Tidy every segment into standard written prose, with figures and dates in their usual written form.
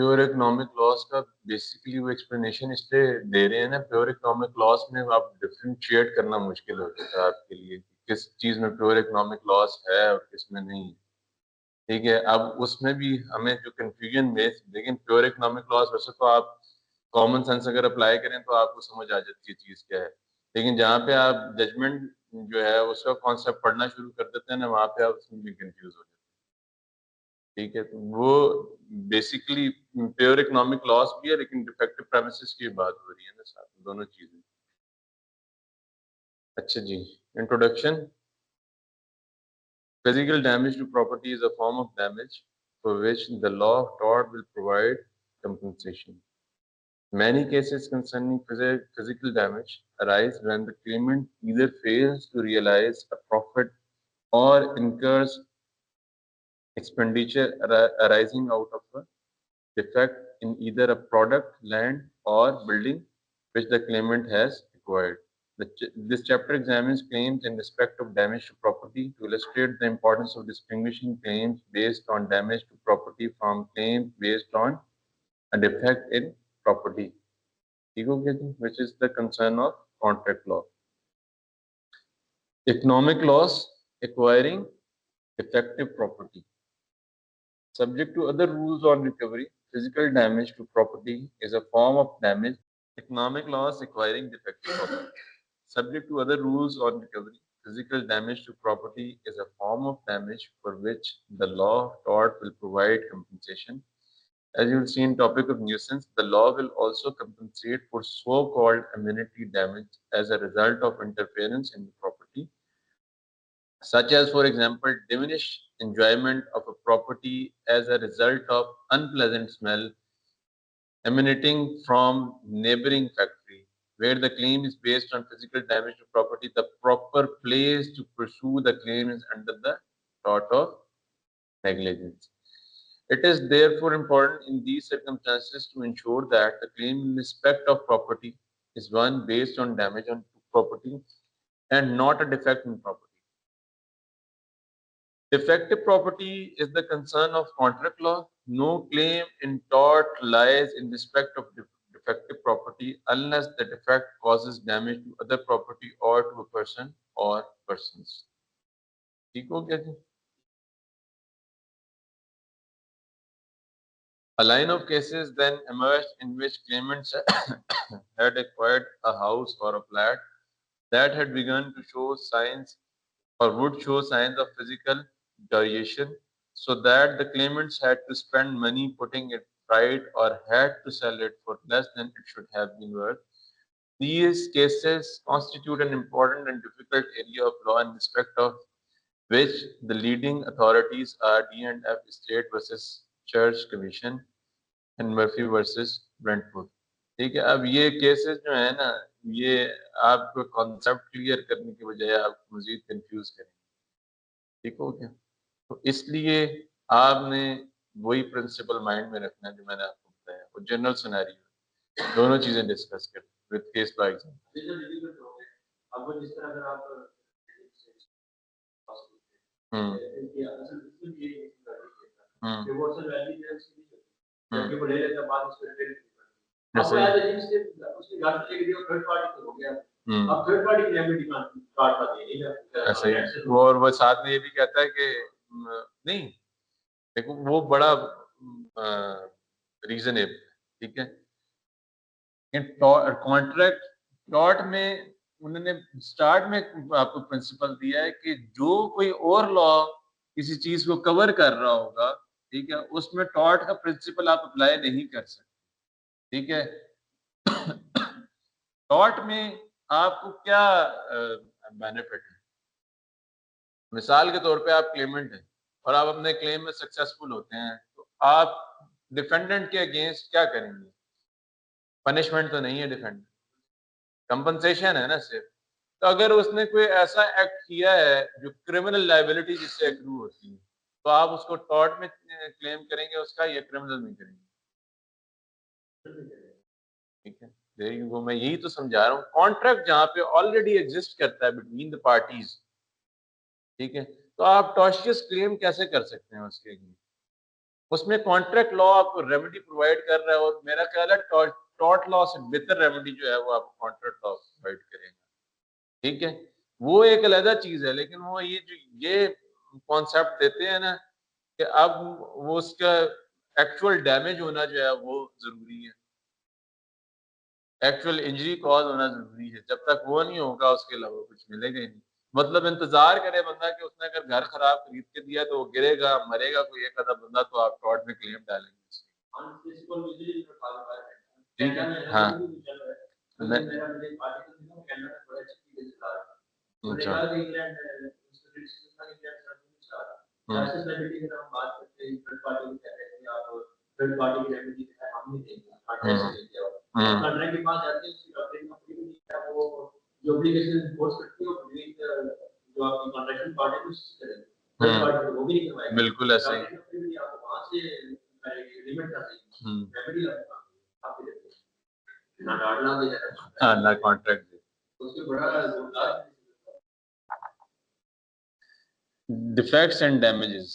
Pure economic loss का basically वो explanation इसलिए दे रहे हैं ना, प्योर इकोनॉमिक लॉस में आप डिफरेंशिएट करना मुश्किल हो जाता है आपके लिए, किस चीज में प्योर इकोनॉमिक लॉस है और किस में नहीं है। ठीक है, अब उसमें भी हमें जो कंफ्यूजन में, लेकिन प्योर इकोनॉमिक लॉस वैसे तो आप कॉमन सेंस अगर अप्लाई करें तो आपको समझ आ जाती है चीज क्या है, लेकिन जहाँ पे आप जजमेंट जो है उसका कॉन्सेप्ट पढ़ना शुरू कर देते हैं ना, वहाँ पे आप उसमें भी कंफ्यूज हो जाते हैं। ठीक है, तो वो बेसिकली प्योर इकोनॉमिक लॉस भी है, लेकिन डिफेक्टिव प्रेमिसेस की बात हो रही है ना साथ में, दोनों चीजें। अच्छा जी, introduction. Physical damage to property is a form of damage for which the law of tort will provide compensation. Many cases concerning physical damage arise when the claimant either fails to realize a profit or incurs expenditure arising out of a defect in either a product, land, or building which the claimant has acquired. This chapter examines claims in respect of damage to property to illustrate the importance of distinguishing claims based on damage to property from claims based on a defect in property, which is the concern of contract law. Economic loss, acquiring defective property. Subject to other rules on recovery, physical damage to property is a form of damage. Economic loss, acquiring defective property. Subject to other rules on recovery, physical damage to property is a form of damage for which the law of tort will provide compensation. As you will see in topic of nuisance, the law will also compensate for so-called amenity damage as a result of interference in the property, such as, for example, diminished enjoyment of a property as a result of unpleasant smell emanating from neighboring factory. Where the claim is based on physical damage to property, the proper place to pursue the claim is under the tort of negligence. It is therefore important in these circumstances to ensure that the claim in respect of property is one based on damage on property and not a defect in property. Defective property is the concern of contract law. No claim in tort lies in respect of defective property unless the defect causes damage to other property or to a person or persons. ठीक हो गया जी? A line of cases then emerged in which claimants had acquired a house or a flat that had begun to show signs or would show signs of physical deterioration, so that the claimants had to spend money putting it right or had to sell it for less than it should have been worth. These cases constitute an important and difficult area of law in respect of which the leading authorities are D&F State versus Church Commission and Murphy versus Brentwood. ठीक है, अब ये cases जो है ना, ये आपको concept clear करने के बजाय आप मजीद कंफ्यूज करेंगे। ठीक हो गया? तो इसलिए आपने वही प्रिंसिपल माइंड में रखना है जो मैंने आपको बताया, वो जनरल सिनेरियो, दोनों चीजें डिस्कस कर विद केस बाय एग्जांपल। अब जिस तरह अगर आप ऐसा ही है। और वो साथ में ये भी कहता है कि नहीं, देखो वो बड़ा रीजनेबल, ठीक है, कॉन्ट्रैक्ट टॉर्ट में उन्होंने स्टार्ट में आपको प्रिंसिपल दिया है कि जो कोई और लॉ किसी चीज को कवर कर रहा होगा, ठीक है, उसमें टॉर्ट का प्रिंसिपल आप अप्लाई नहीं कर सकते। ठीक है, टॉर्ट में आपको क्या बेनिफिट है? मिसाल के तौर पे आप क्लेमेंट हैं और आप अपने क्लेम में सक्सेसफुल होते हैं, तो आप डिफेंडेंट के अगेंस्ट क्या करेंगे? पनिशमेंट तो नहीं है, डिफेंडेंट कंपनसेशन है ना सिर्फ। तो अगर उसने कोई ऐसा एक्ट किया है जो क्रिमिनल लायबिलिटी जिससे एक्रू होती है, तो आप उसको टॉर्ट में क्लेम करेंगे उसका, या क्रिमिनल में करेंगे? ठीक है, वो मैं यही तो समझा रहा हूँ, कॉन्ट्रैक्ट जहाँ पे ऑलरेडी एग्जिस्ट करता है बिटवीन द पार्टीज, ठीक है, तो आप टॉर्शियस क्लेम कैसे कर सकते हैं उसके लिए? उसमें कॉन्ट्रैक्ट लॉ आपको रेमेडी प्रोवाइड कर रहा है, और मेरा ख्याल है टॉर्ट लॉ से बेहतर रेमेडी जो है वो आपको कॉन्ट्रैक्ट लॉ प्रोवाइड करेगा। ठीक है, वो एक अलग चीज है, लेकिन वो ये जो ये कॉन्सेप्ट देते हैं ना कि अब वो उसका एक्चुअल डैमेज होना जो है वो जरूरी है, एक्चुअल इंजरी कॉज होना जरूरी है। जब तक वो नहीं होगा उसके अलावा कुछ मिलेगा ही नहीं। मतलब इंतजार करे बंदा कि उसने अगर घर खराब खरीद के दिया तो वो गिरेगा मरेगा कोई एक आधा बंदा, तो आप कोर्ट में क्लेम डालेंगे। ठीक है, हाँ। अच्छा। बिल्कुल ऐसे ही। हाँ ना contract. Defects and damages.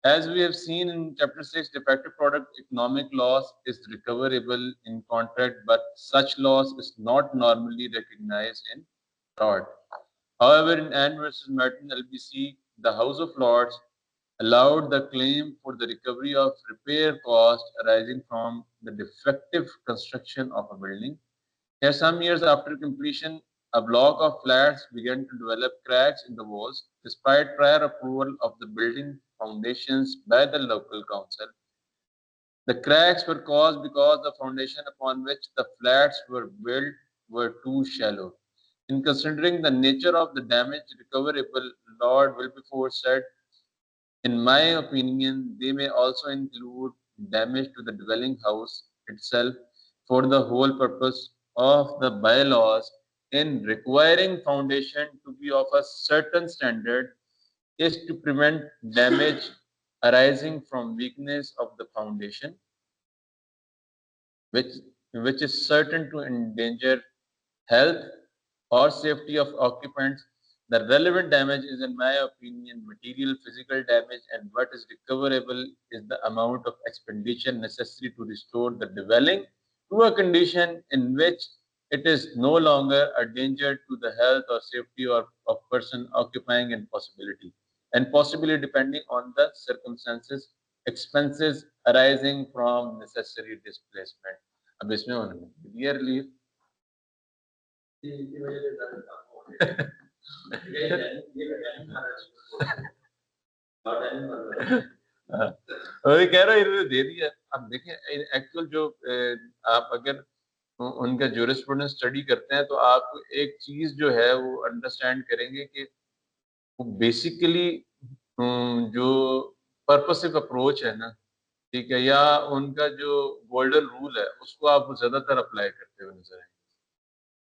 As we have seen in Chapter 6, defective product economic loss is recoverable in contract, but such loss is not normally recognized in tort. However, in Ann versus Martin LBC, the House of Lords allowed the claim for the recovery of repair costs arising from the defective construction of a building. Here, some years after completion, a block of flats began to develop cracks in the walls, despite prior approval of the building foundations by the local council. The cracks were caused because the foundation upon which the flats were built were too shallow. In considering the nature of the damage recoverable, Lord Wilberforce said, in my opinion, they may also include damage to the dwelling house itself, for the whole purpose of the bylaws in requiring foundation to be of a certain standard is to prevent damage arising from weakness of the foundation, which, which is certain to endanger health or safety of occupants. The relevant damage is, in my opinion, material physical damage, and what is recoverable is the amount of expenditure necessary to restore the dwelling to a condition in which it is no longer a danger to the health or safety of person occupying, and possibly depending on the circumstances, expenses arising from necessary displacement. अब इसमें उन्होंने clearly वही कह रहा हूँ, इन्होंने दे दिया। अब देखें एक्चुअल जो आप अगर उनका ज्यूरिस्प्रूडेंस स्टडी करते हैं तो आप एक चीज जो है वो अंडरस्टैंड करेंगे कि वो बेसिकली जो पर्पसिव अप्रोच है ना, ठीक है, या उनका जो गोल्डन रूल है उसको आप ज्यादातर अप्लाई करते हुए नजर आएंगे।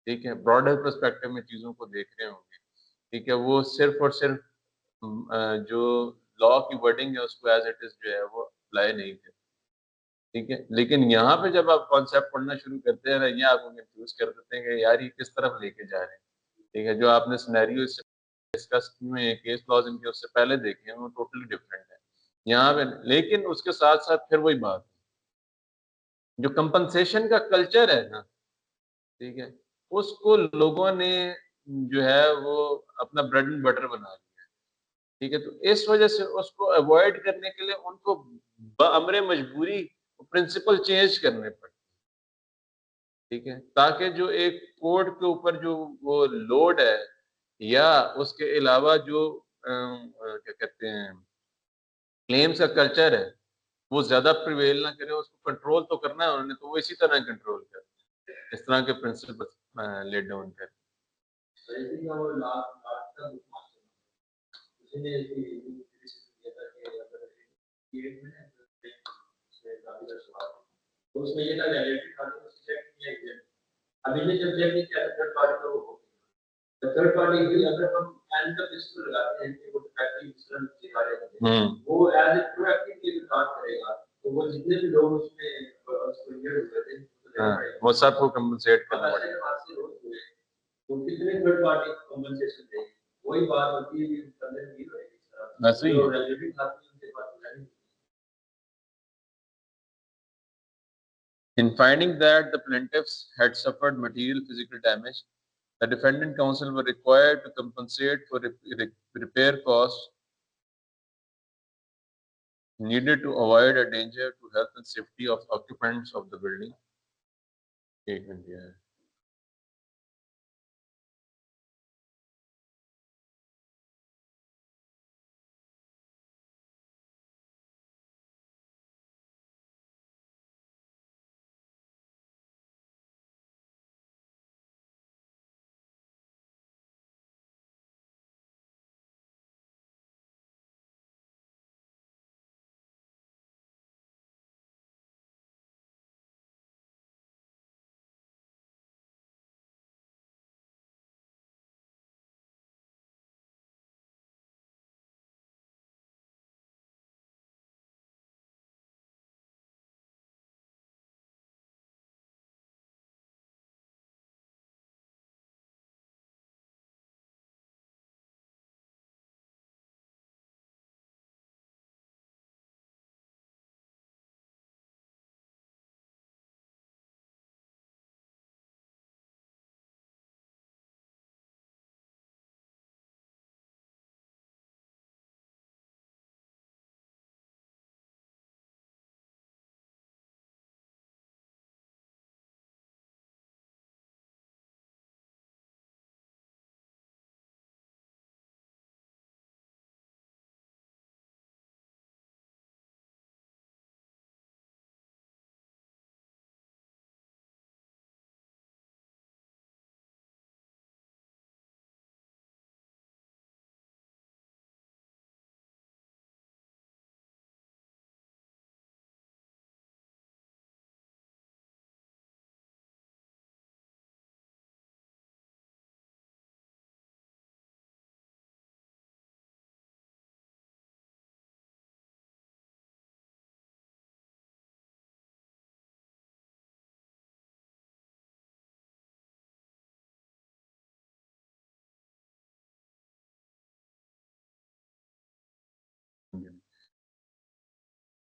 ठीक है, ब्रॉडर पर्सपेक्टिव में चीजों को देख रहे होंगे। ठीक है, वो सिर्फ और सिर्फ जो लॉ की वर्डिंग है उसको एज इट इज जो है वो अप्लाई नहीं करते। ठीक है, लेकिन यहाँ पे जब आप कॉन्सेप्ट पढ़ना शुरू करते हैं ना, ये आपको कंफ्यूज कर देते हैं कि यार ये किस तरफ लेके जा रहे हैं। ठीक है, जो आपने सिनेरियो इससे डिस्कस किए हैं, केस क्लॉज इनके उससे पहले देखे हैं, वो टोटली डिफरेंट है यहाँ पे। लेकिन उसके साथ साथ फिर वही बात है, जो कंपनसेशन का कल्चर है ना, ठीक है, उसको लोगों ने जो है वो अपना ब्रेड एंड बटर बना लिया। ठीक है, तो इस वजह से उसको अवॉइड करने के लिए उनको बअमरे मजबूरी प्रिंसिपल चेंज करने पड़े। ठीक है, ताकि जो एक कोर्ट के ऊपर जो वो लोड है, या उसके अलावा जो क्या कहते हैं क्लेम्स का कल्चर है, वो ज्यादा प्रिवेल ना करे। उसको कंट्रोल तो करना है उन्होंने, तो वो इसी तरह कंट्रोल कर इस तरह के प्रिंसिपल लेट डाउन कर। उसमें ये था रिलेटेड था तो चेक किया गया। अभी ने जब चेक किया थर्ड पार्टी को, तो थर्ड पार्टी भी अगर हम एंड तक इसको लगाते हैं कि वो फैक्ट्री इंश्योरेंस दिखा रहे हैं, वो एज ए प्रोएक्टिव काम करेगा, तो वो जितने भी लोग उसमें उसको इंजर्ड हुए थे, वो सबको कंपनसेट करना पड़ेगा। तो कितने थर्ड पार्टी कंपनसेशन देंगे, वही बात होती है कि कंपनी नहीं होगी। वैसे ही In finding that the plaintiffs had suffered material physical damage, the defendant counsel were required to compensate for repair costs needed to avoid a danger to health and safety of occupants of the building. एक minute दिया है.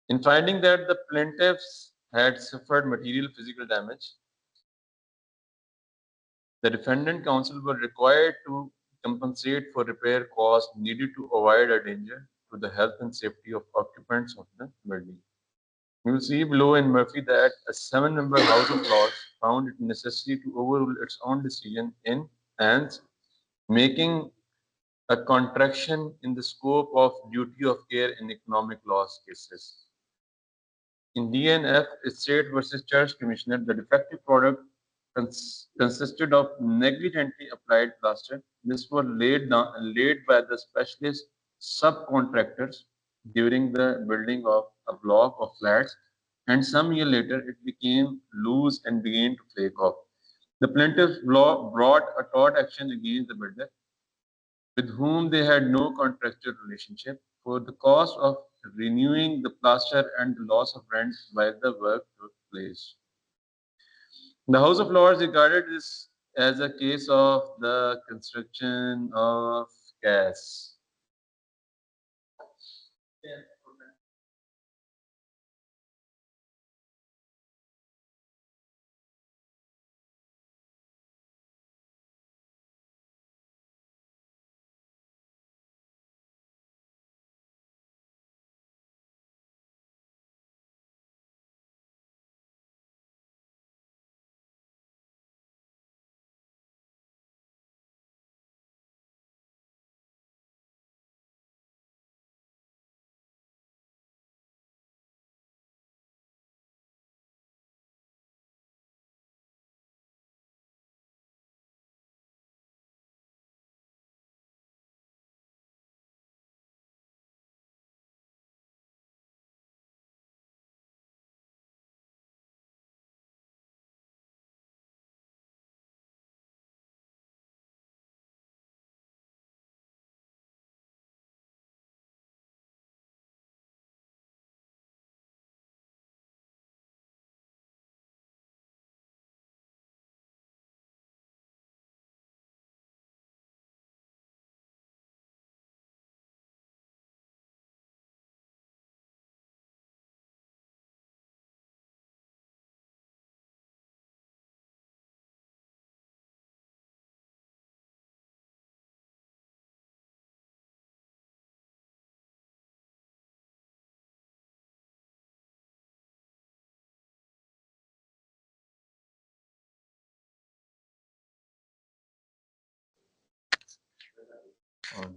In finding that the plaintiffs had suffered material physical damage, the defendant counsel were required to compensate for repair costs needed to avoid a danger to the health and safety of occupants of the building. You will see below in Murphy that a seven-member House of Lords found it necessary to overrule its own decision in and making a contraction in the scope of duty of care in economic loss cases. In DNF State versus Church Commissioner, the defective product consisted of negligently applied plaster. This was laid by the specialist subcontractors during the building of a block of flats, and some year later it became loose and began to flake off. The plaintiffs brought a tort action against the builder, with whom they had no contractual relationship, for the cost of renewing the plaster and the loss of rent while the work took place. The House of Lords regarded this as a case of the construction of gas. On.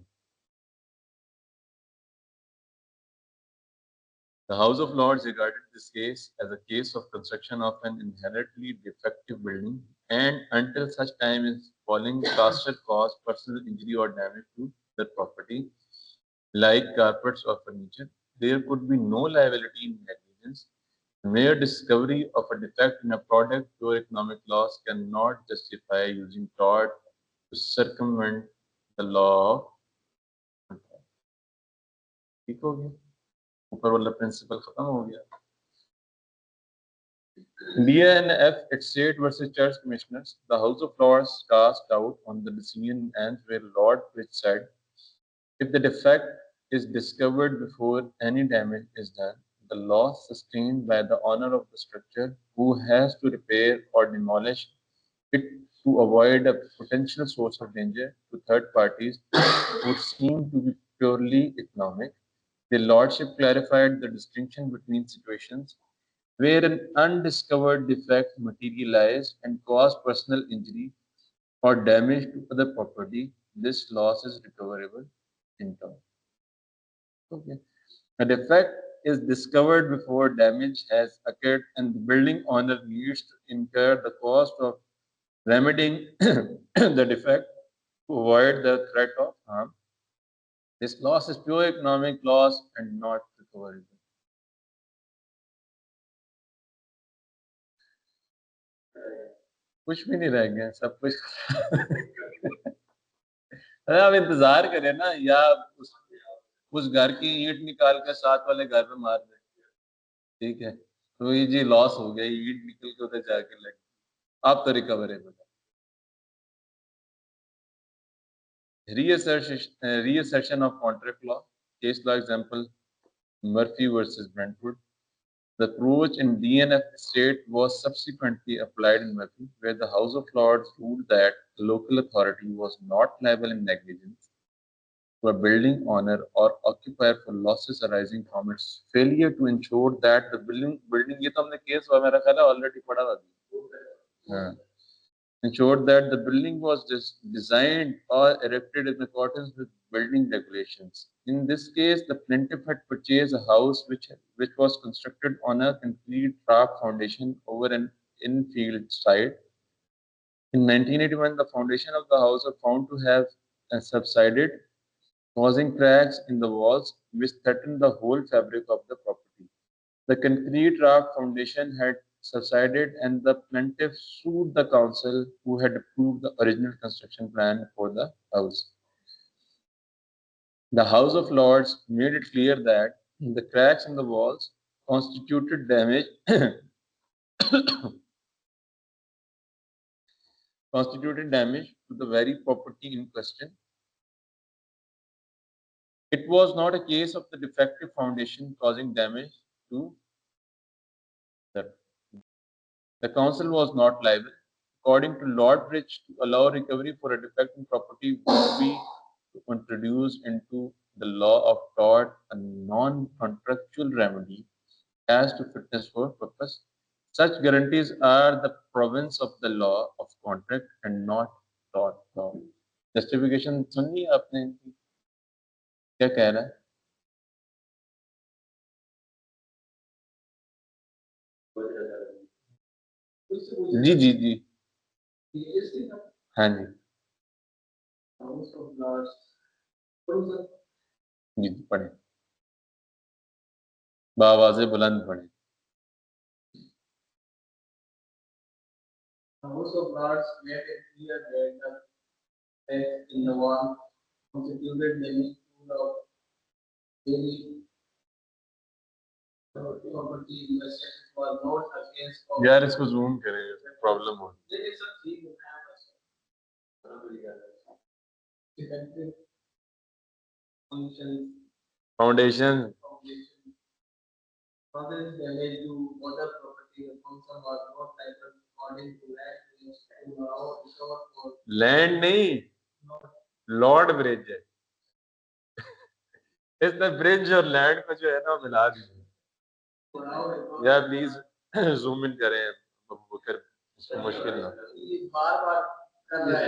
The House of Lords regarded this case as a case of construction of an inherently defective building, and until such time as falling plaster caused personal injury or damage to the property, like carpets or furniture, there could be no liability in negligence. Mere discovery of a defect in a product or economic loss cannot justify using tort to circumvent the law of contract. ठीक हो गया ऊपर वाला principal खत्म हो गया DNF at State versus Church Commissioners, the House of Lords cast doubt on the decision and where Lord Rich said, if the defect is discovered before any damage is done, the loss sustained by the owner of the structure who has to repair or demolish it to avoid a potential source of danger to third parties would seem to be purely economic. The Lordship clarified the distinction between situations where an undiscovered defect materialized and caused personal injury or damage to other property. This loss is recoverable in turn. Okay. A defect is discovered before damage has occurred, and the building owner needs to incur the cost of remedying the defect to avoid the threat of harm. This loss is pure economic loss and not recoverable. कुछ भी नहीं रह गया सब कुछ अरे आप इंतजार करें ना या उस घर की ईंट निकाल कर साथ वाले घर में मार दे ठीक है तो ये जी लॉस हो गया ईंट निकल के उधर जाके लग आप तो recoverable reassertion of contract law case law example Murphy versus Brentwood. The approach in DNF state was subsequently applied in Murphy, where the House of Lords ruled that the local authority was not liable in negligence to a building owner or occupier for losses arising from its failure to ensure that the building ये तो हमने case हुआ मेरा ख्याल है already पढ़ा था हाँ ensured that the building was designed or erected in accordance with building regulations. In this case, the plaintiff had purchased a house which was constructed on a concrete trap foundation over an infield site. In 1981, the foundation of the house was found to have subsided, causing cracks in the walls which threatened the whole fabric of the property. The concrete raft foundation had subsided and the plaintiff sued the council who had approved the original construction plan for the house. The House of Lords made it clear that the cracks in the walls constituted damage constituted damage to the very property in question. It was not a case of the defective foundation causing damage to the The council was not liable. According to Lord Bridge, to allow recovery for a defect in property would be to introduce into the law of tort a non-contractual remedy as to fitness for purpose. Such guarantees are the province of the law of contract and not tort law. Justification सुनिए आपने क्या कह रहा है जी जी जी हाँ जी जी पढ़े बावाज़े बुलंद पढ़े House of Lords made it clear that the text in the wall constituted the need of daily property in the section was not against. यार इसको zoom करें problem हो foundation further damage to other property the council was not liable according to land to allow recover for land नहीं Lord bridge है इसने bridge और land को जो है ना मिला दिया यार प्लीज जूम इन करें अब फिर इसको मुश्किल ना बार बार कर रहा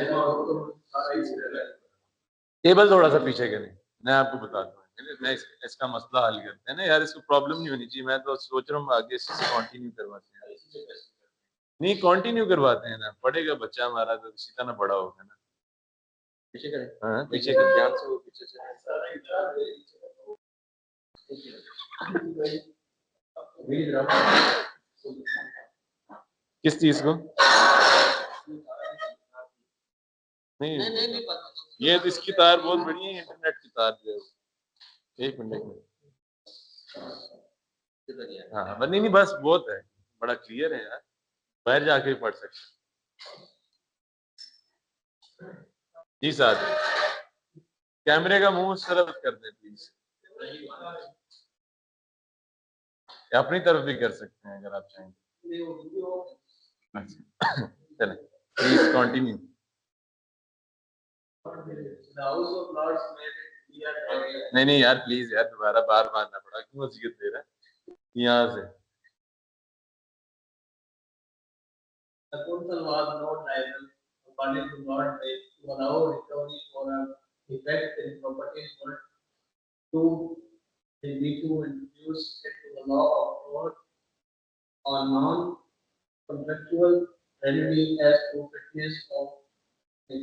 है टेबल थोड़ा सा पीछे करें, मैं आपको बताता हूँ। मैं इसका मसला हल करते हैं ना यार, इसको प्रॉब्लम नहीं होनी चाहिए। मैं तो सोच रहा हूँ आगे इससे कंटिन्यू करवाते हैं। नहीं कंटिन्यू करवाते हैं ना, पढ़ेगा बच्चा हमारा तो इसी तरह बड़ा होगा ना। पीछे करें, हाँ पीछे करें, ध्यान से वो पीछे से। किस चीज को? नहीं नहीं नहीं, ये तो इसकी तार बहुत बड़ी है, इंटरनेट की तार जो है। एक मिनट हाँ नहीं नहीं, बस बहुत है, बड़ा क्लियर है यार, बाहर जाके भी पढ़ सकते। जी साहब, कैमरे का मुंह उस तरफ कर दे प्लीज, अपनी तरफ भी कर सकते हैं अगर आप चाहें। चलें, प्लीज कंटिन्यू। नहीं नहीं यार प्लीज यार, दोबारा बार मारना पड़ा, क्यों वसीयत दे रहा है यहाँ से। The council was not liable, according to Lord, to allow recovery for a defect in property to be to introduce it to the law of tort or non-contractual remedy as to fitness of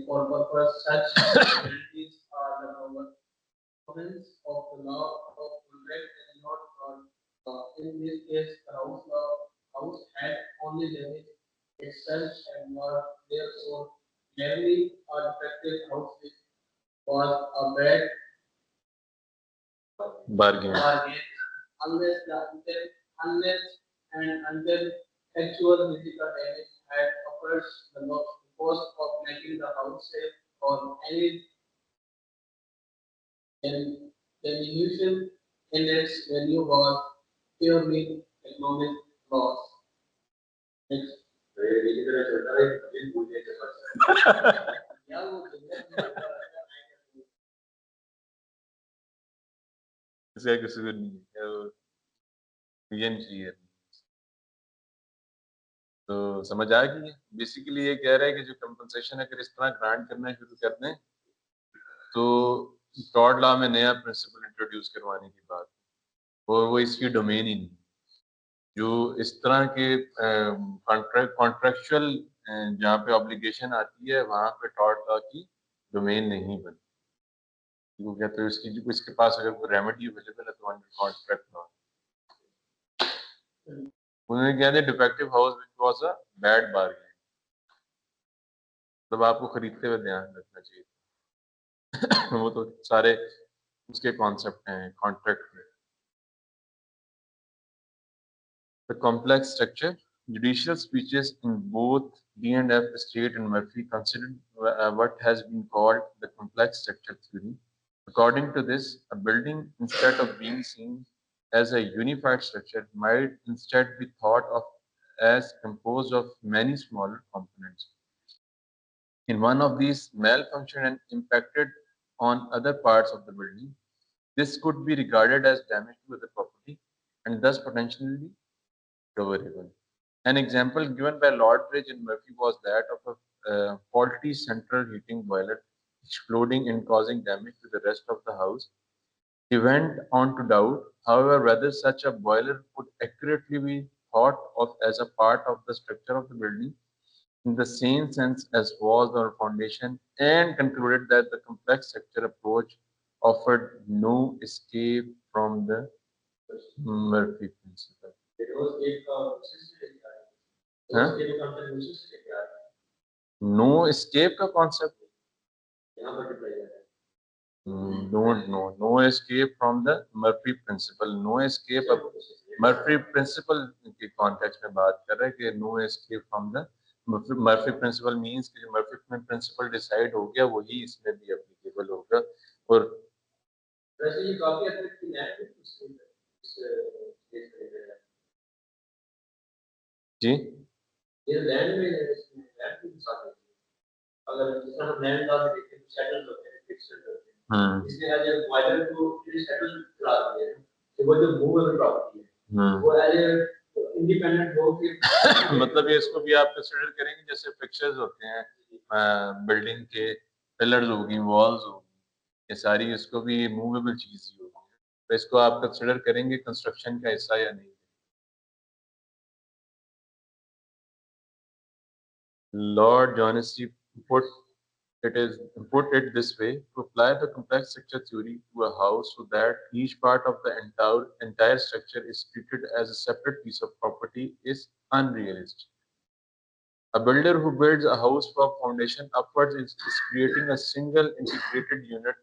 for purpose such penalties are the province of the law of contract and not fraud. In this case, the house had only damaged itself and was therefore merely a defective house which was a bad bargain unless until actual physical damage had occurred, the cost of making the house safe or any diminution in its value was purely economic loss. Next. इसका किसी को नहीं है, ये नहीं चाहिए। तो समझ आ गई है, बेसिकली ये कह रहा है कि जो कंपनसेशन अगर इस तरह ग्रांट करना शुरू कर दें तो टॉर्ट लॉ में नया प्रिंसिपल इंट्रोड्यूस करवाने की बात, और वो इसकी डोमेन ही नहीं। जो इस तरह के कॉन्ट्रेक्चुअल जहाँ पे ऑब्लिगेशन आती है वहां पे टॉर्ट लॉ की डोमेन नहीं बनती। वो कहते हैं इसकी जो इसके पास अगर कोई रेमेडी अवेलेबल है तो अंडर कॉन्ट्रैक्ट लॉ। उन्होंने कहते हैं defective house which was a bad bargain, तब आपको खरीदते हुए ध्यान रखना चाहिए। वो तो सारे उसके कॉन्सेप्ट हैं कॉन्ट्रैक्ट में। The complex structure, judicial speeches in both D&F State and Murphy considered what has been called the complex structure theory. According to this, a building, instead of being seen as a unified structure, might instead be thought of as composed of many smaller components. In one of these malfunctioned and impacted on other parts of the building, this could be regarded as damage to other property and thus potentially recoverable. An example given by Lord Bridge and Murphy was that of a faulty central heating boiler exploding and causing damage to the rest of the house. He went on to doubt, however, whether such a boiler could accurately be thought of as a part of the structure of the building in the same sense as walls or foundation, and concluded that the complex structure approach offered no escape from the Murphy principle. हाँ? No escape का concept don't know, no escape from the Murphy principle. No escape अब Murphy principle के context में बात कर रहे हैं कि no escape from the Murphy principle means कि जो मर्फी प्रिंसिपल डिसाइड हो गया वही इसमें भी एप्लीकेबल होगा। और वैसे ये काफी हद तक जी ये लैंड में लैंड के साथ अगर जिस तरह हम लैंड लॉ में देखते हैं सेटल्ड होते हैं, फिक्स्ड होते हैं, इसलिए एज ए वाइडर को सेटल करा दिया है कि वो जो मूवेबल प्रॉपर्टी है वो एज ए इंडिपेंडेंट हो के मतलब ये इसको भी आप कंसीडर करेंगे जैसे फिक्सचर्स होते हैं बिल्डिंग के, पिलर्स होगी, वॉल्स होगी, ये सारी इसको भी मूवेबल चीज ही होगी, तो इसको आप कंसिडर करेंगे कंस्ट्रक्शन का हिस्सा या नहीं? Lord Jonesy put put it this way: to apply the complex structure theory to a house so that each part of the entire structure is treated as a separate piece of property is unrealistic. A builder who builds a house from foundation upwards is creating a single integrated unit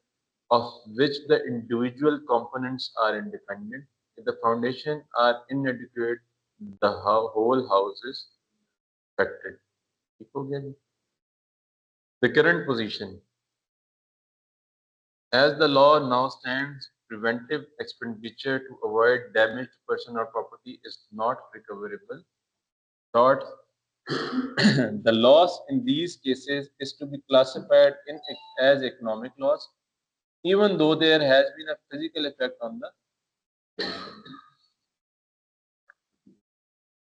of which the individual components are independent. If the foundation are inadequate, the whole house is affected. ठीक हो गया जी? The current position. As the law now stands, preventive expenditure to avoid damage to person or property is not recoverable. Thought the loss in these cases is to be classified as economic loss, even though there has been a physical effect on the.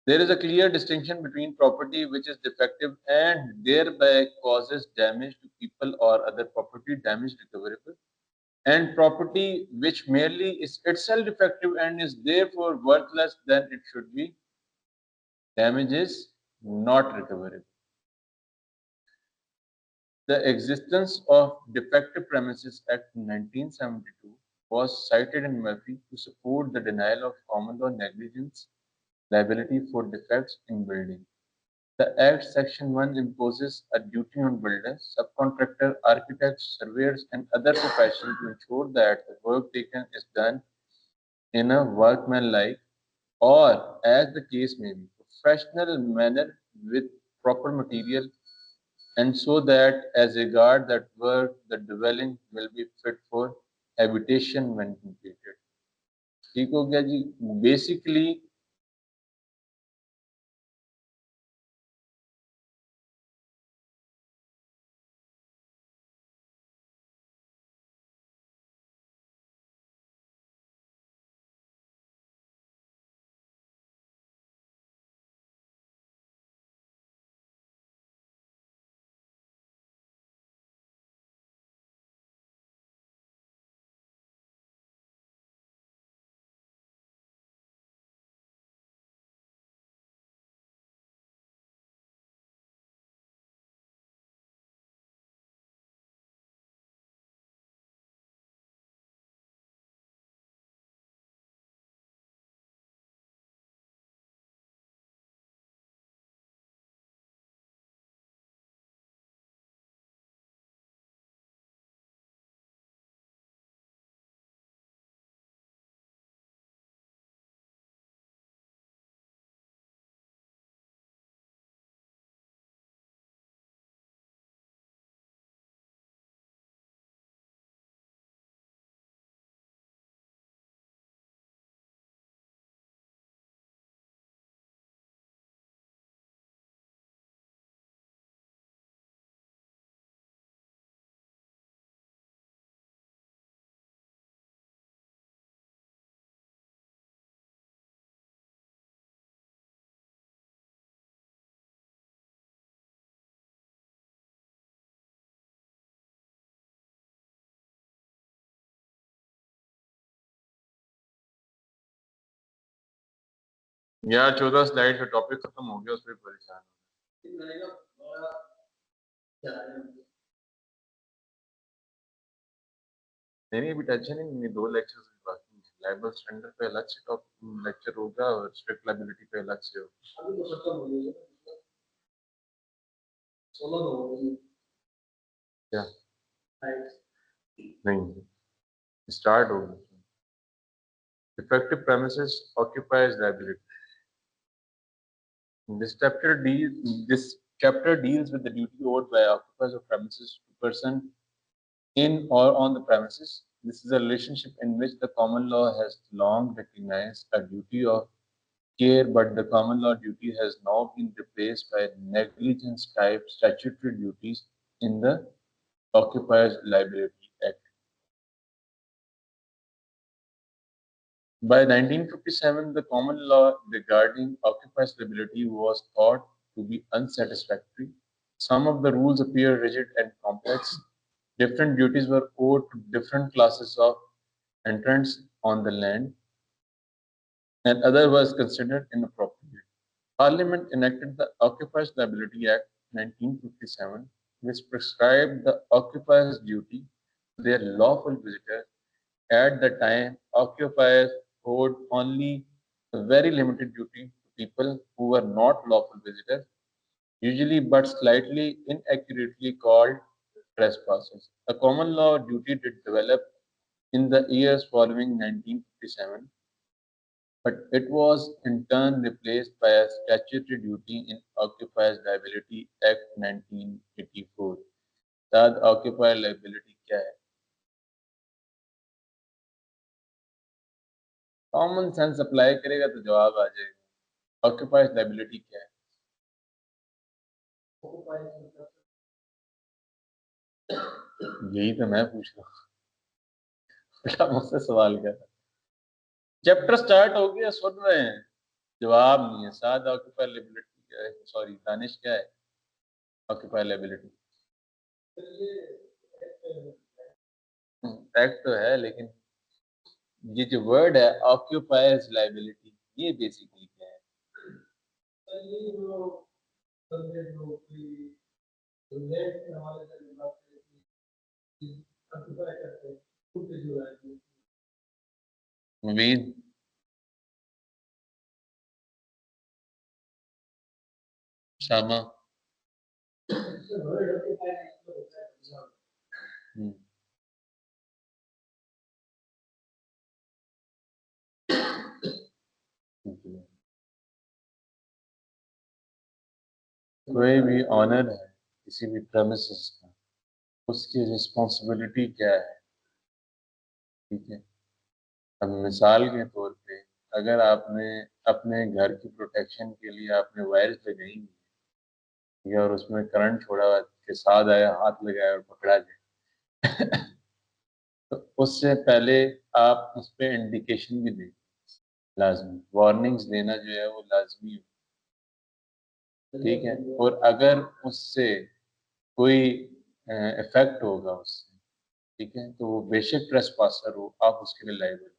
There is a clear distinction between property which is defective and thereby causes damage to people or other property damage recoverable, and property which merely is itself defective and is therefore worthless, then it should be damage is not recoverable. The existence of Defective Premises Act 1972 was cited in Murphy to support the denial of common law negligence liability for defects in building. The Act Section 1 imposes a duty on builders, subcontractors, architects, surveyors, and other professionals to ensure that the work taken is done in a workmanlike or, as the case may be, professional manner with proper material, and so that as regard that work, the dwelling will be fit for habitation when completed. ठीक हो गया जी? Basically, यार 14 slide का topic खत्म हो गया, उस पर परेशान नहीं अभी टेंशन ही नहीं, 2 लेक्चर्स बाकी हैं। लाइबल स्टैंडर्ड पे अलग से टॉपिक लेक्चर होगा और स्ट्रिक्ट लायबिलिटी पे अलग से होगा। अभी तो खत्म हो गया 16 हो गई क्या? नहीं स्टार्ट हो गया। Defective premises occupies liability. This chapter deals with the duty owed by occupiers of premises to person in or on the premises. This is a relationship in which the common law has long recognized a duty of care, but the common law duty has now been replaced by negligence type statutory duties in the Occupiers Liability Act. By 1957, the common law regarding occupiers' liability was thought to be unsatisfactory. Some of the rules appear rigid and complex, Different duties were owed to different classes of entrants on the land, and other was considered inappropriate. Parliament enacted the Occupiers Liability Act 1957, which prescribed the occupiers' duty to their lawful visitors. At the time, occupiers owed only a very limited duty to people who were not lawful visitors, usually but slightly inaccurately called trespassers. A common law duty did develop in the years following 1957, but it was in turn replaced by a statutory duty in Occupiers Liability Act 1984. That occupier liability क्या है? Common sense apply करेगा तो जवाब आ जाएगा। ऑक्यूपायर्स liability क्या है? यही तो मैं पूछ रहा हूँ। बेटा मुझसे सवाल कर रहा है। चैप्टर स्टार्ट हो गया, सुन रहे हैं, जवाब नहीं है। साथ ऑक्यूपायर लायबिलिटी क्या है? सॉरी दानिश, क्या है ऑक्यूपायर लायबिलिटी? फैक्ट तो है, लेकिन ये जो वर्ड है ऑक्यूपायर्स लायबिलिटी, ये बेसिकली क्या है? उम्मीद शामा कोई भी ऑनर है किसी भी प्रेमिसेस का, उसकी रिस्पॉन्सिबिलिटी क्या है? ठीक है, अब मिसाल के तौर पे अगर आपने अपने घर की प्रोटेक्शन के लिए आपने वायर्स लगाई है और उसमें करंट छोड़ा हुआ के साथ आया, हाथ लगाया और पकड़ा जाए तो उससे पहले आप उस पर इंडिकेशन भी दें, लाजमी वार्निंग्स देना जो है वो लाजमी है। ठीक है, और अगर उससे कोई इफेक्ट होगा उससे, ठीक है, तो वो बेशक ट्रेसपासर हो, आप उसके लिए लायबल।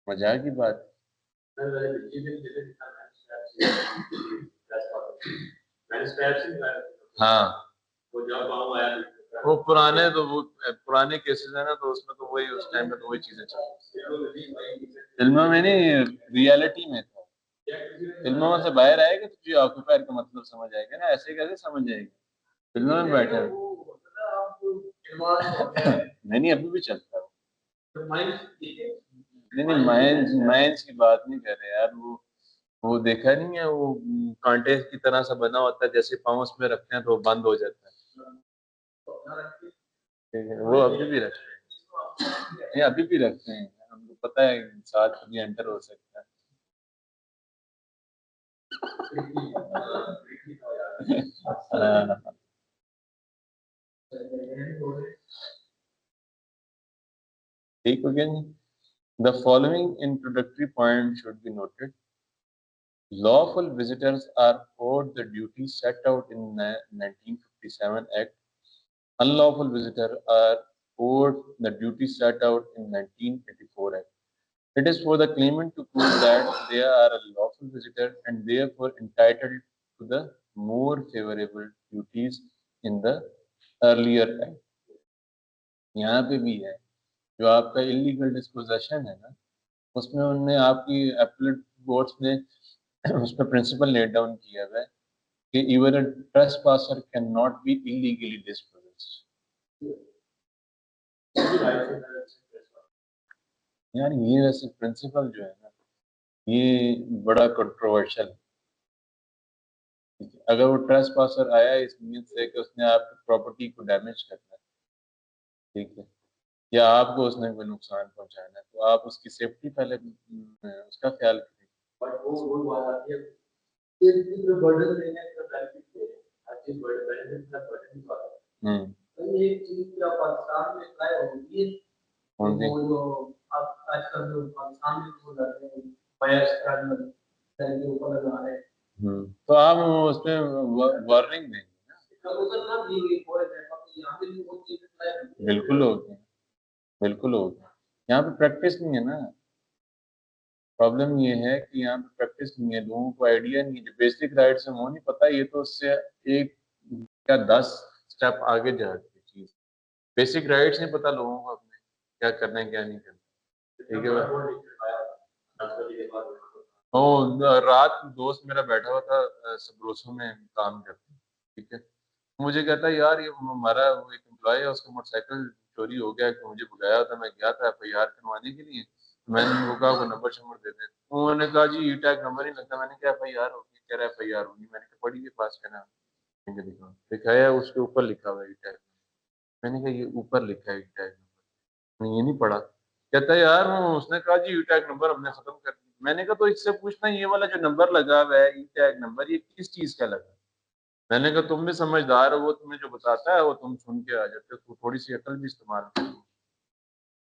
मजाक की बात। हाँ, वो पुराने तो वो पुराने केसेस है ना, तो उसमें तो वही उस टाइम पे तो वही चीजें चल रही। फिल्मों में नहीं, रियलिटी में था। फिल्मों में से बाहर आएगा तो तुझे ऑक्यूपायर का मतलब समझ आएगा ना, ऐसे कैसे समझ जाएगा? फिल्मों में बैठे नहीं नहीं, अभी भी चलता है। नहीं नहीं, माइंस माइंस की बात नहीं कर रहे यार। वो देखा नहीं है, वो कांटे की तरह सा बना होता है, जैसे पाँव उसमें रखते हैं तो वो बंद हो जाता है। ठीक है, वो अभी भी रखते हैं, ये अभी भी रखते हैं, हमको पता है साथ कभी एंटर हो सकता है। ठीक हो गया जी। The following introductory point should be noted. Lawful visitors are owed the duty set out in the 1957 Act. Unlawful visitors are owed the duty set out in 1984 Act. It is for the claimant to prove that they are a lawful visitor and therefore entitled to the more favorable duties in the earlier Act. यहाँ पे भी है, जो आपका illegal disposition है ना, उसमें उन्होंने आपकी एपलेट कोर्ट्स ने उस पर प्रिंसिपल लेट डाउन किया हुआ है कि even a trespasser can not be illegally dispossessed. यार ये वैसे प्रिंसिपल जो है ना, ये बड़ा कंट्रोवर्शियल है। अगर वो ट्रेसपासर आया इस मीन से कि उसने आपकी प्रॉपर्टी को डैमेज करना है, ठीक है, या आपको उसने कोई नुकसान पहुंचाना है, तो आप उसकी सेफ्टी पहले उसका ख्याल करें। तो आप उसमें वार्निंग देंगे ना। बिल्कुल हो गया, बिल्कुल हो गया। यहाँ पे प्रैक्टिस नहीं है ना। प्रॉब्लम ये है कि यहाँ पे प्रैक्टिस नहीं है, लोगों को आइडिया नहीं है, जो बेसिक राइट्स है वो नहीं पता, ये तो उससे एक या 10 स्टेप आगे जा रही है चीज। बेसिक राइट्स नहीं पता लोगों को अपने, क्या करना है क्या नहीं करना। ठीक है भाई। ओ, रात दोस्त मेरा बैठा हुआ था, सबरोसो में काम करते हैं, ठीक है। मुझे कहता है यार ये हमारा वो एक एम्प्लॉय है, उसका मोटरसाइकिल चोरी हो गया, कि मुझे बुलाया था, मैं गया था एफआईआर करवाने के लिए। मैंने उनको कहा वो नंबर शंबर दे दें, उन्होंने कहा जी ई टैग नंबर नहीं लगता। मैंने कहा एफआईआर होगी, कह रहा एफआईआर होगी। मैंने कहा पढ़ी है पास का नाम, मैंने कहा दिखाओ, दिखाया, उसके ऊपर लिखा हुआ है ई टैग। मैंने कहा ये ऊपर लिखा है ई टैग नंबर, ये नहीं पढ़ा। कहता है यार उसने कहा जी ई टैग नंबर हमने खत्म कर दिया। मैंने कहा तो इससे पूछना, ये वाला जो नंबर लगा हुआ है ई टैग नंबर, ये किस चीज का लगा। मैंने कहा तुम भी समझदार हो, वो तुम्हें जो बताता है वो तुम सुन के आ जाते हो, तो थोड़ी सी अकल भी इस्तेमाल करो।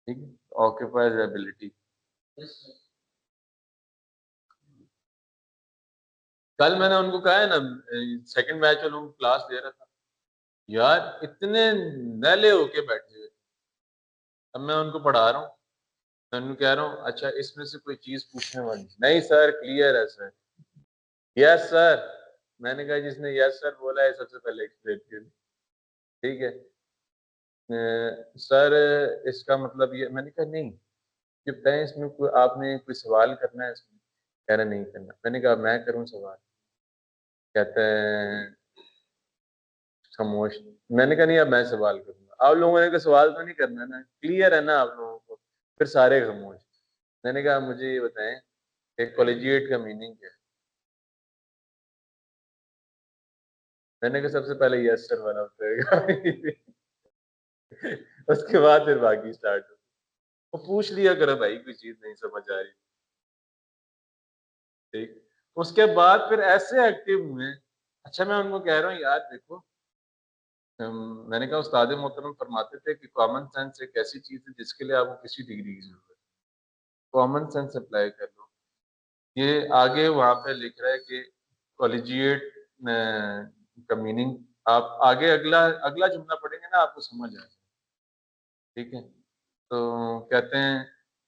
ठीक है, ऑक्यूपाइज एबिलिटी। कल मैंने उनको कहा है ना, सेकंड बैच वालों को क्लास दे रहा था, यार इतने नले होके बैठे हुए। अब मैं उनको पढ़ा रहा हूँ, मैं उनको कह रहा हूँ अच्छा इसमें से कोई चीज पूछने वाली नहीं सर, क्लियर है सर। Yes sir. मैंने कहा जिसने यस सर बोला है सबसे पहले एक्सप्लेन कीजिए। ठीक है, सर इसका मतलब ये। मैंने कहा नहीं, ये बताएं इसमें कोई आपने कोई सवाल करना है इसमें। कह रहा नहीं करना। मैंने कहा मैं करूं सवाल। कहते हैं खामोश। मैंने कहा नहीं, अब मैं सवाल करूंगा। आप लोगों ने तो सवाल तो नहीं करना ना, क्लियर है ना आप लोगों को। फिर सारे खामोश। मैंने कहा मुझे ये बताएं कि कॉलेजिएट का मीनिंग क्या है। मैंने कहा सबसे पहले यस सर वाला होता है उसके बाद फिर बाकी स्टार्ट हो। वो पूछ लिया करो भाई, कोई चीज नहीं समझ आ रही। ठीक, उसके बाद फिर ऐसे एक्टिव हुए। अच्छा मैं उनको कह रहा हूँ यार देखो, मैंने कहा उस्ताद मोहतरम फरमाते थे कि कॉमन सेंस एक ऐसी चीज है जिसके लिए आपको किसी डिग्री की जरूरत है। कॉमन सेंस अप्लाई कर लो। ये आगे वहां पे लिख रहा है कि कॉलेजिएट का मीनिंग, आप आगे अगला अगला जुमला पढ़ेंगे ना आपको समझ आएगा। ठीक है, तो कहते हैं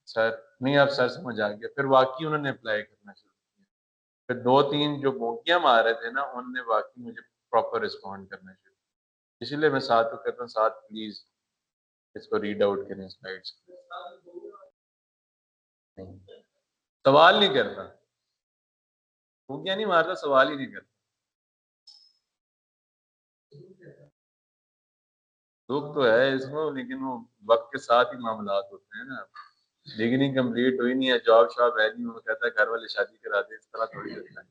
सर, नहीं आप सर समझ आ गया। फिर वाकई उन्होंने अप्लाई करना शुरू किया। फिर दो तीन जो बोकियां मार रहे थे ना, उनने वाकई मुझे प्रॉपर रिस्पॉन्ड करना शुरू किया। इसीलिए मैं साथ को कहता हूँ, साथ प्लीज इसको रीड आउट करें स्लाइड्स। नहीं, सवाल नहीं करता, बोकियां नहीं मारता, सवाल ही नहीं करता। दुख तो है इसमें, लेकिन वो वक्त के साथ ही मामलात होते हैं ना। डिग्री कंप्लीट हुई नहीं है, जॉब शॉब है नहीं, वो कहता है घर वाले शादी करा दे, इस तरह थोड़ी होता है।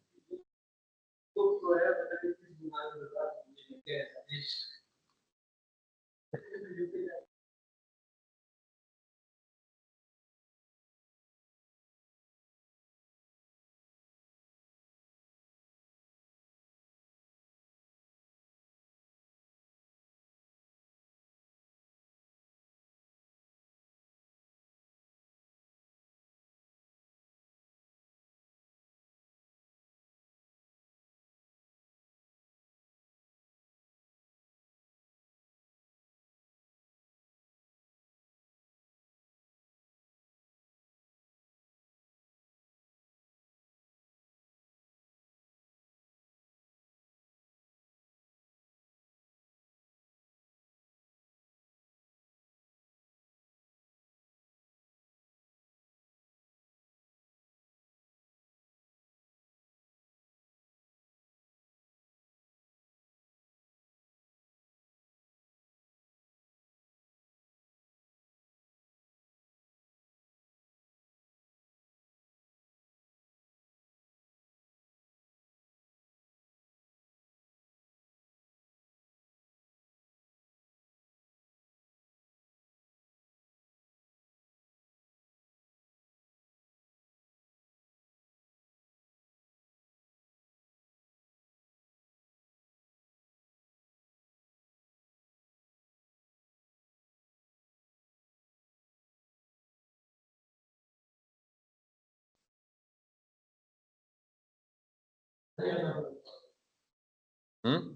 हम्म।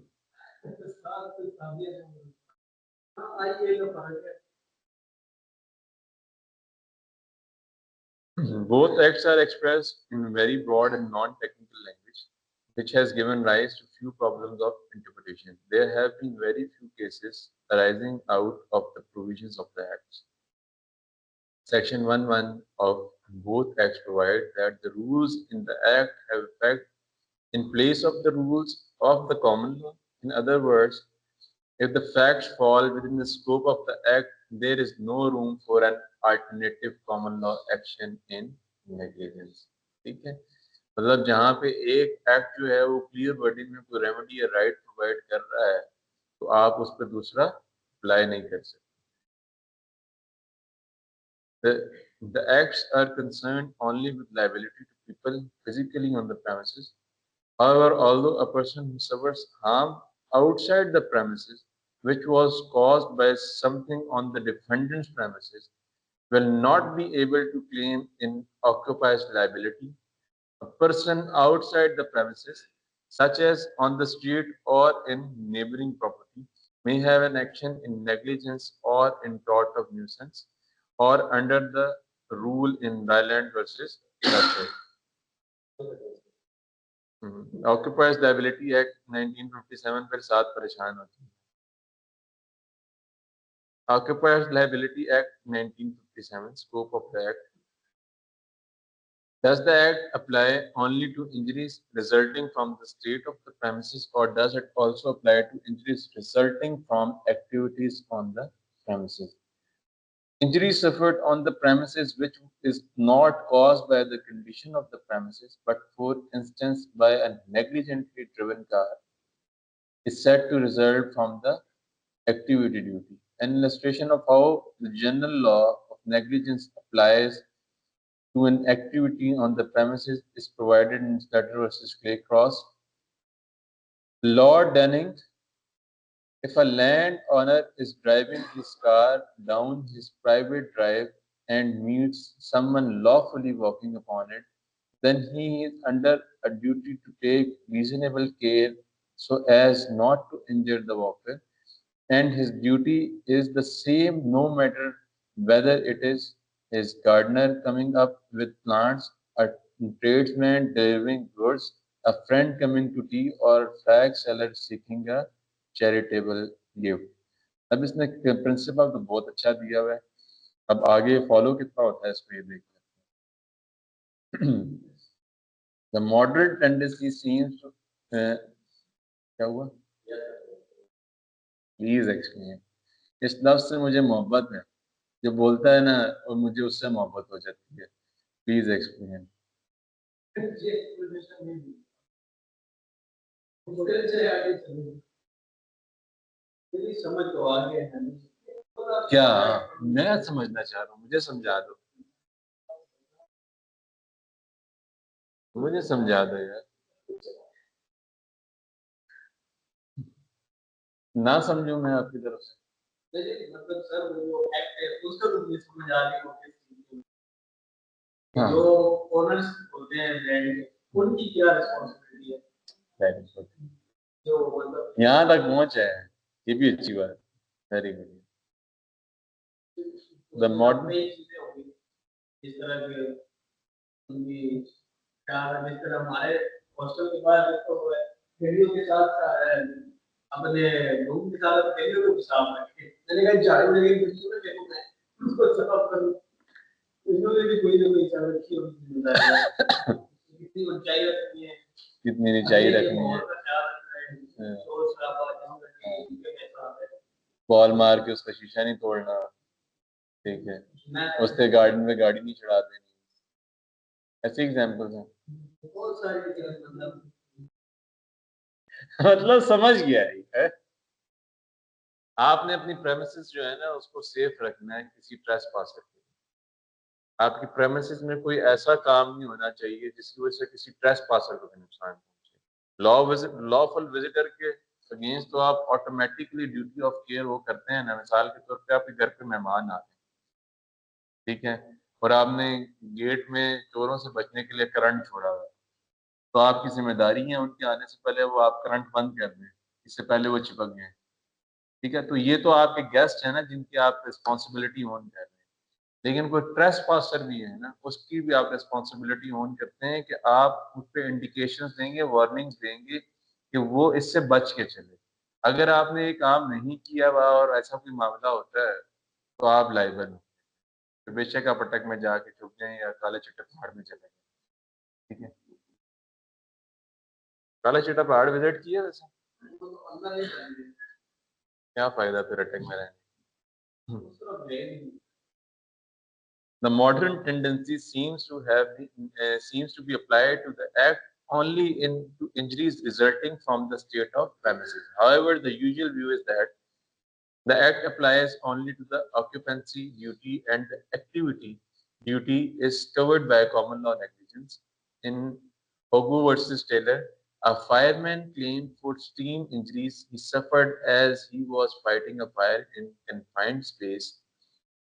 Both acts are expressed in very broad and non-technical language, which has given rise to few problems of interpretation. There have been very few cases arising out of the provisions of the acts. Section 1.1 of both acts provide that the rules in the act have effect in place of the rules of the common law. In other words, if the facts fall within the scope of the act, there is no room for an alternative common law action in negligence. ठीक है, मतलब जहाँ पे एक act जो है वो clear wording में कोई रेमेडी या राइट प्रोवाइड कर रहा है, तो आप उस पर दूसरा अप्लाई नहीं कर सकते. The acts are concerned only with liability to people physically on the premises. However, although a person who suffers harm outside the premises, which was caused by something on the defendant's premises, will not be able to claim in occupier's liability. A person outside the premises, such as on the street or in neighboring property, may have an action in negligence or in tort of nuisance, or under the rule in Ryland versus Russell. Occupiers Liability Act 1957 पर साथ परेशान होती है. Occupiers Liability Act 1957 scope of the act. Does the act apply only to injuries resulting from the state of the premises, or does it also apply to injuries resulting from activities on the premises? Injury suffered on the premises which is not caused by the condition of the premises, but for instance by a negligently driven car, is said to result from the activity duty. An illustration of how the general law of negligence applies to an activity on the premises is provided in Scudder versus Claycross. Lord Denning, if a landowner is driving his car down his private drive and meets someone lawfully walking upon it, then he is under a duty to take reasonable care so as not to injure the walker, and his duty is the same no matter whether it is his gardener coming up with plants, a tradesman delivering goods, a friend coming to tea, or a flag seller seeking a charitable gift. अब इसने principal तो बहुत अच्छा दिया हुआ है, अब आगे फॉलो कितना होता है इसको ये देख लेते हैं. The modern tendency seems to क्या हुआ? Please explain. इस लफ्ज से मुझे मोहब्बत है, जो बोलता है ना और मुझे उससे मोहब्बत हो जाती है. Please explain. क्या मैं समझना चाह रहा हूँ, मुझे समझा दो, मुझे समझा दो यार. ना समझूं मैं आपकी तरफ से. मतलब सर वो एक्ट है उसका तो मुझे समझ आ रही है. हाँ. जो ओनर्स होते हैं लैंड के, उनकी क्या रिस्पांसिबिलिटी है? जो मतलब यहाँ तक पहुंच है, ये भी अच्छी बात. Very good. द मॉडर्न इस तरह के उनकी क्या जिस तरह हमारे हॉस्टल के बाहर तो खेलियों के साथ अपने रूम के साथ खेलियों को साफ रखे. मैंने कहा झाड़ू लगे कुर्सी में देखो मैं उसको साफ करूं, उसमें भी कोई ना कोई चाल रखी होगी. कितनी ऊंचाई रखनी है, कितनी ऊंचाई रखनी है, बॉल मार के उसका शीशा नहीं तोड़ना. ठीक है, उसके गार्डन में गाड़ी नहीं चढ़ा देनी. ऐसे एग्जाम्पल्स हैं. बहुत सारी मतलब समझ गया है. आपने अपनी प्रेमिसेस जो है ना उसको सेफ रखना है किसी ट्रेसपासर के. आपकी प्रेमिसेस में कोई ऐसा काम नहीं होना चाहिए जिसकी वजह से किसी ट्रेसपासर को भी नुकसान पहुंचे. लॉफुल विजिटर के अगेंस्ट तो आप ऑटोमेटिकली ड्यूटी ऑफ केयर वो करते हैं ना. मिसाल के तौर पे आपके घर पे मेहमान आते हैं, ठीक है, और आपने गेट में चोरों से बचने के लिए करंट छोड़ा हुआ है, तो आपकी जिम्मेदारी है उनके आने से पहले वो आप करंट बंद कर दें, इससे पहले वो चिपक गए. ठीक है, तो ये तो आपके गेस्ट है ना जिनकी आप रिस्पॉन्सिबिलिटी ऑन कर रहे हैं, लेकिन कोई ट्रेस पासर भी है ना, उसकी भी आप रिस्पॉन्सिबिलिटी ऑन करते हैं कि आप उस पर इंडिकेशन देंगे, वार्निंग्स देंगे कि वो इससे बच के चले। अगर आपने ये काम नहीं किया हुआ और ऐसा कोई मामला होता है तो आप लाइबल हो, तो बेशक आप अटक में जाके छुप जाएं या काले चिट्टे पहाड़ में चले जाएं। ठीक है, काला चिट्टा पहाड़ विजिट किया वैसे, क्या फायदा फिर अटक में रहने। The modern tendency seems to be applied to the act only in to injuries resulting from the state of premises. However, the usual view is that the act applies only to the occupancy duty and the activity duty is covered by common law negligence. In Hogu versus Taylor, a fireman claimed for steam injuries he suffered as he was fighting a fire in confined space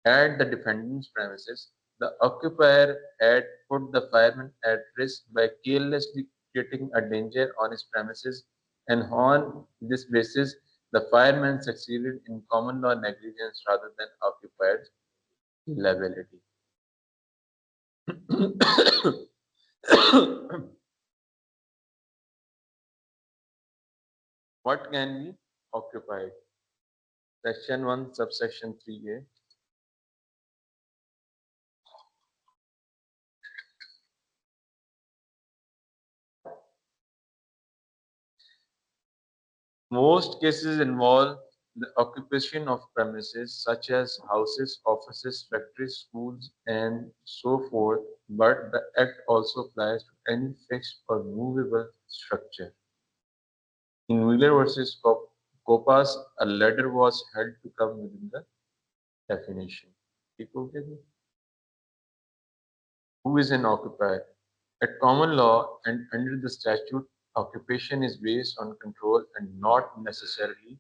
at the defendant's premises. The occupier had put the fireman at risk by carelessly creating a danger on his premises, and on this basis, the fireman succeeded in common law negligence rather than occupier's liability. What can be occupied? Section 1, subsection 3A. Most cases involve the occupation of premises such as houses, offices, factories, schools, and so forth, but the Act also applies to any fixed or movable structure. In Wheeler versus Copas, a ladder was held to come within the definition. Who is an occupier? At common law and under the statute, occupation is based on control and not necessarily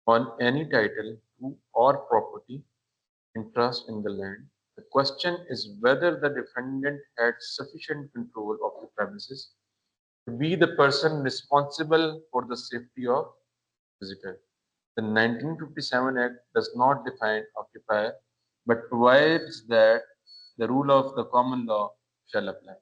on any title to or property interest in the land. The question is whether the defendant had sufficient control of the premises to be the person responsible for the safety of visitor. The 1957 Act does not define occupier, but provides that the rule of the common law shall apply.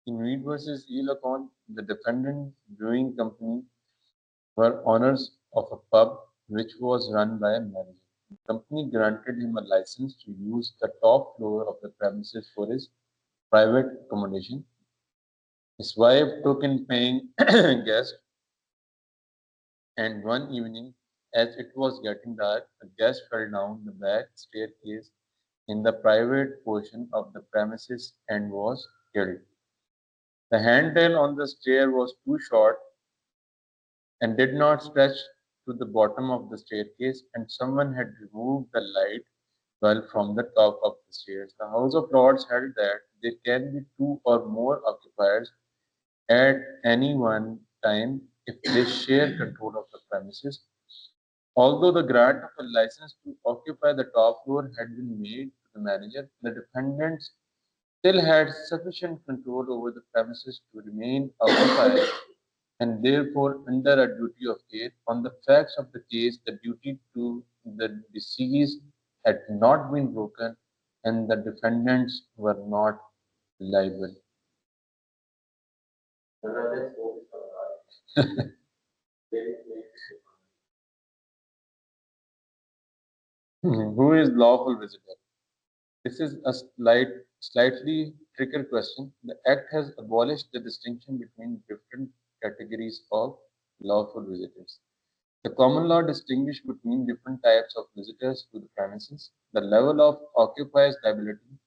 In Reed versus Elacon, the defendant brewing company were owners of a pub which was run by a manager. The company granted him a license to use the top floor of the premises for his private accommodation. His wife took in paying guests, and one evening, as it was getting dark, a guest fell down the back staircase in the private portion of the premises and was killed. The handrail on the stair was too short and did not stretch to the bottom of the staircase, and someone had removed the light bulb from the top of the stairs. The House of Lords held that there can be two or more occupiers at any one time if they share control of the premises. Although the grant of a license to occupy the top floor had been made to the manager, the defendants still had sufficient control over the premises to remain occupied and therefore under a duty of care. On the facts of the case, the duty to the deceased had not been broken and the defendants were not liable. Who is lawful visitor? This is a slightly trickier question. The Act has abolished the distinction between different categories of lawful visitors. The common law distinguished between different types of visitors to the premises. The level of occupier's liability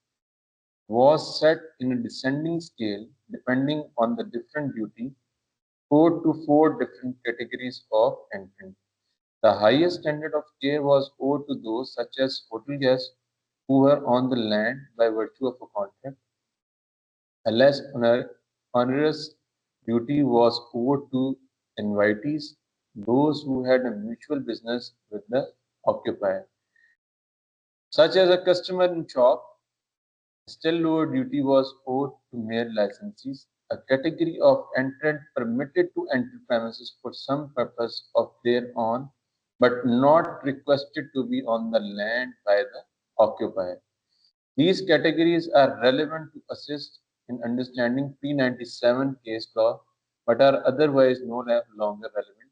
was set in a descending scale depending on the different duty owed to four different categories of entrant. The highest standard of care was owed to those such as hotel guests who were on the land by virtue of a contract. A less onerous duty was owed to invitees, those who had a mutual business with the occupier, such as a customer in shop. Still lower duty was owed to mere licensees, a category of entrant permitted to enter premises for some purpose of their own, but not requested to be on the land by the occupier. These categories are relevant to assist in understanding P97 case law, but are otherwise no longer relevant.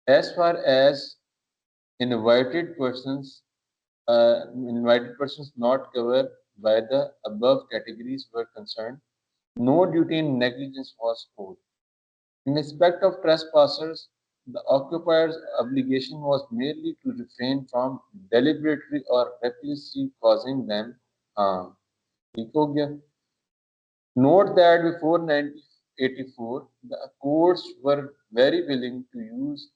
As far as invited persons, invited persons not covered by the above categories were concerned, no duty in negligence was owed. In respect of trespassers, the occupier's obligation was merely to refrain from deliberately or recklessly causing them harm. ठीक हो गया? Note that before 1984, the courts were very willing to use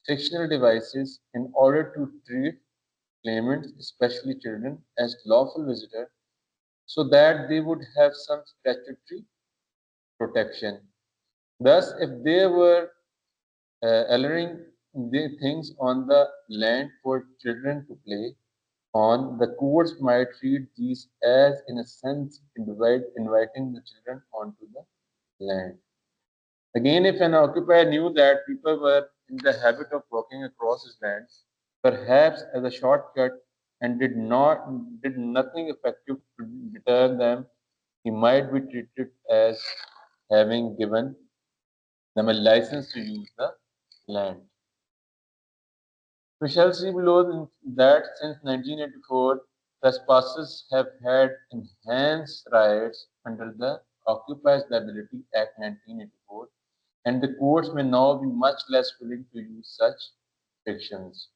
fictional devices in order to treat claimants, especially children, as lawful visitors so that they would have some statutory protection. Thus, if they were allowing the things on the land for children to play on, the courts might treat these as, in a sense, inviting the children onto the land. Again, if an occupier knew that people were in the habit of walking across his land, perhaps as a shortcut, and did nothing effective to deter them, he might be treated as having given them a license to use the land. We shall see below that since 1984, trespassers have had enhanced rights under the Occupiers Liability Act 1984, and the courts may now be much less willing to use such fictions.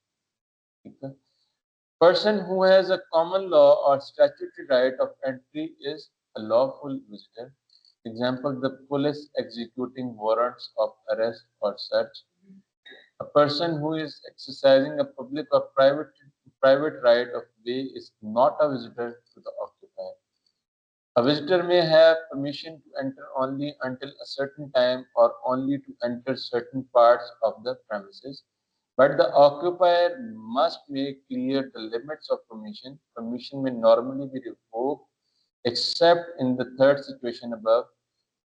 Person who has a common law or statutory right of entry is a lawful visitor. Example, the police executing warrants of arrest or search. A person who is exercising a public or private right of way is not a visitor to the occupier. A visitor may have permission to enter only until a certain time or only to enter certain parts of the premises, but the occupier must make clear the limits of permission. Permission may normally be revoked except in the third situation above,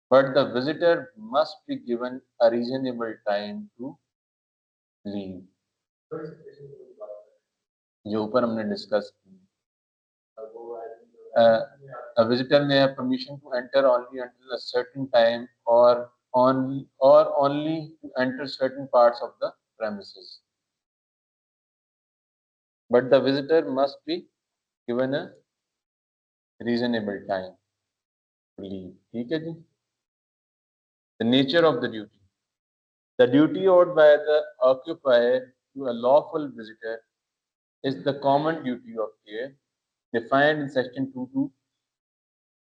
but the visitor must be given a reasonable time to leave. जो ऊपर हमने discuss a visitor may have permission to enter only until a certain time or only to enter certain parts of the premises. But the visitor must be given a reasonable time to leave. ठीक है जी? The nature of the duty. The duty owed by the occupier to a lawful visitor is the common duty of care defined in section 2.2.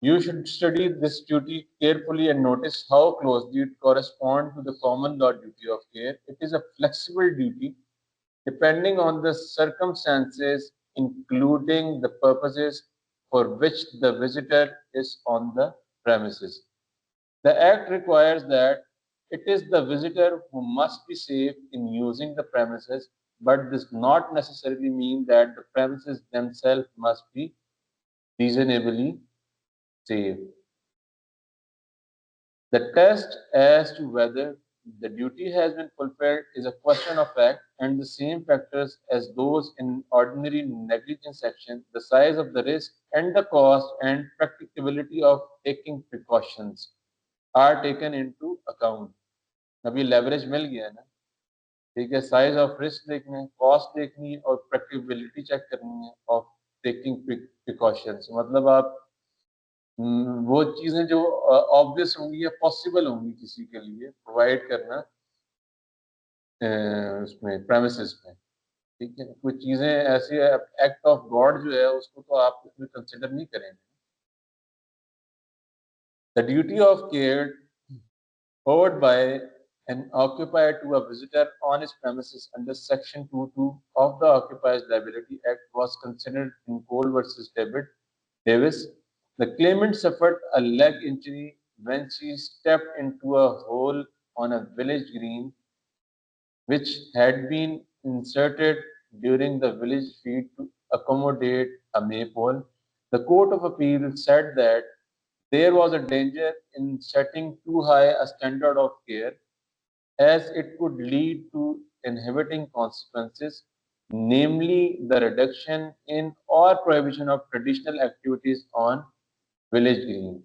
You should study this duty carefully and notice how closely it corresponds to the common law duty of care. It is a flexible duty depending on the circumstances, including the purposes for which the visitor is on the premises. The Act requires that it is the visitor who must be safe in using the premises, but does not necessarily mean that the premises themselves must be reasonably safe. The test as to whether the duty has been fulfilled is a question of fact, and the same factors as those in ordinary negligence action, the size of the risk and the cost and practicability of taking precautions are taken into account. अभी leverage मिल गया ना, ठीक है, size of risk देखना है, cost देखनी है और प्रैक्टिकबिलिटी चेक करनी है ऑफ टेकिंग प्रिकॉशंस। मतलब आप वो चीजें जो ऑब्वियस होंगी या पॉसिबल होंगी किसी के लिए प्रोवाइड करना उसमें प्रेमिसेस में, ठीक है। कुछ चीजें ऐसी एक्ट ऑफ गॉड जो है उसको तो आप उसमें कंसिडर नहीं करेंगे। The duty of care owed by an occupier to a visitor on his premises under Section 2.2 of the Occupiers Liability Act was considered in Cole versus Davis. The claimant suffered a leg injury when she stepped into a hole on a village green which had been inserted during the village feed to accommodate a maypole. The Court of Appeal said that there was a danger in setting too high a standard of care as it could lead to inhibiting consequences, namely the reduction in or prohibition of traditional activities on village green.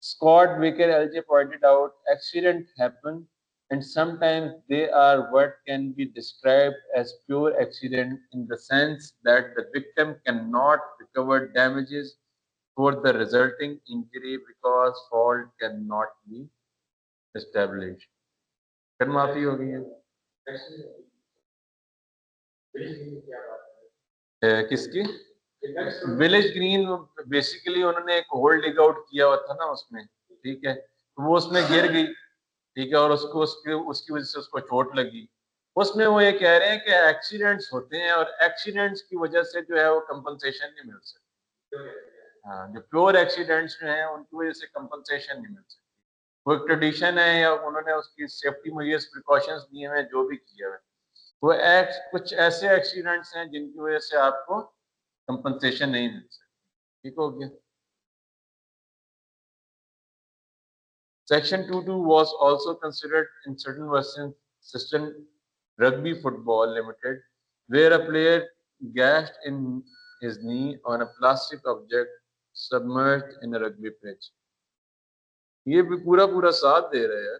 Scott Baker LJ pointed out accidents happen and sometimes they are what can be described as pure accident in the sense that the victim cannot recover damages for the resulting injury because fault cannot be established. फिर माफी हो गई है किसकी village green basically उन्होंने एक whole dig out किया हुआ था ना उसमें, ठीक है, तो वो उसमें गिर गई, ठीक है, और उसको उसकी वजह से उसको चोट लगी। उसमें वो ये कह रहे हैं कि एक्सीडेंट्स होते हैं और एक्सीडेंट्स की वजह से जो है वो कंपनसेशन नहीं मिल सकती। हाँ, जो प्योर एक्सीडेंट्स जो हैं उनकी वजह से कंपनसेशन नहीं मिल सकती। वो एक ट्रेडिशन है या उन्होंने उसकी सेफ्टी मेजर्स प्रिकॉशंस दिए हैं जो भी किया है, वो कुछ ऐसे एक्सीडेंट्स हैं जिनकी वजह से आपको कंपनसेशन नहीं मिल सकती। ठीक हो गया। Section 2.2 was also considered in certain versions system rugby football limited, where a player gashed in his knee on a plastic object submerged in a rugby pitch. ये भी पूरा साथ दे रहा है यार,